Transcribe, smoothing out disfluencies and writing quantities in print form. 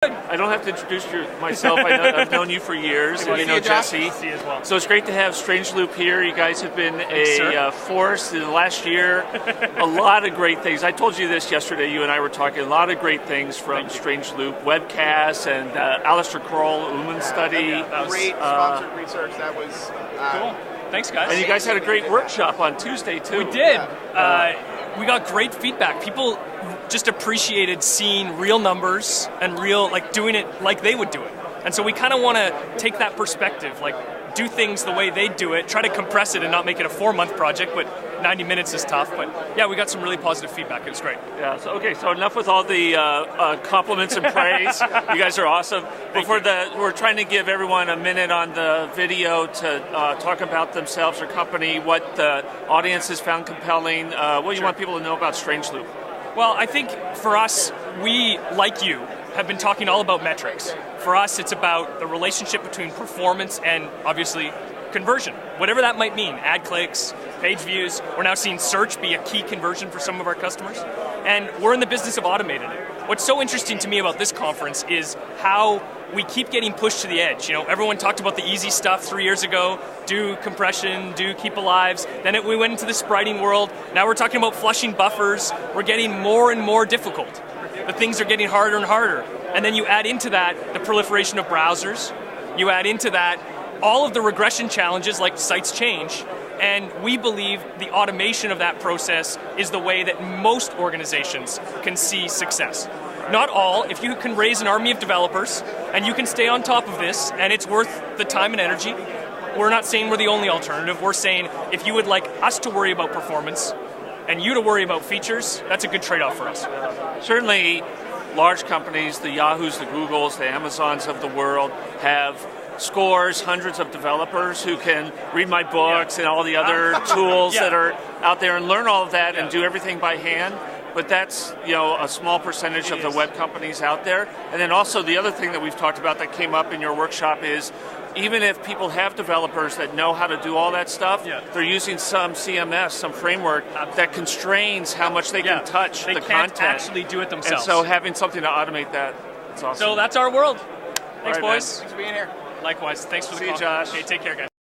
I don't have to introduce myself. I've known you for years, and you know Jesse. Well. So it's great to have Strange Loop here. You guys have been a force in the last year. A lot of great things. I told you this yesterday. You and I were talking. A lot of great things from Strange Loop, webcasts, and Alistair Kroll, Uman study. That was great sponsored research. That was cool. Thanks, guys. And you guys had a great workshop on Tuesday too. We did. We got great feedback. People just appreciated seeing real numbers and doing it like they would do it. And so we kind of want to take that perspective, do things the way they do it, try to compress it and not make it a 4-month project, but 90 minutes is tough. But yeah, we got some really positive feedback. It was great. Yeah, so enough with all the compliments and praise. You guys are awesome. We're trying to give everyone a minute on the video to talk about themselves or company, what the audience has found compelling. What do you want people to know about Strange Loop? Well, I think for us, we, like you, have been talking all about metrics. For us, it's about the relationship between performance and, obviously, conversion. Whatever that might mean, ad clicks, page views. We're now seeing search be a key conversion for some of our customers. And we're in the business of automating it. What's so interesting to me about this conference is how we keep getting pushed to the edge. You know, everyone talked about the easy stuff 3 years ago, do compression, do keep alives. Then we went into the spriting world. Now we're talking about flushing buffers. We're getting more and more difficult. The things are getting harder and harder. And then you add into that the proliferation of browsers. You add into that all of the regression challenges like sites change. And we believe the automation of that process is the way that most organizations can see success. Not all. If you can raise an army of developers and you can stay on top of this and it's worth the time and energy, we're not saying we're the only alternative. We're saying if you would like us to worry about performance and you to worry about features, that's a good trade-off for us. Certainly, large companies, the Yahoos, the Googles, the Amazons of the world have scores, hundreds of developers who can read my books and all the other tools that are out there and learn all of that and do everything by hand. But that's a small percentage of the web companies out there. And then also the other thing that we've talked about that came up in your workshop is even if people have developers that know how to do all that stuff, they're using some CMS, some framework that constrains how much they can touch the content. They can't actually do it themselves. And so having something to automate that, it's awesome. So that's our world. Thanks, right, boys. Thanks for being here. Likewise. Thanks for the call. See you, Josh. Okay, take care, guys.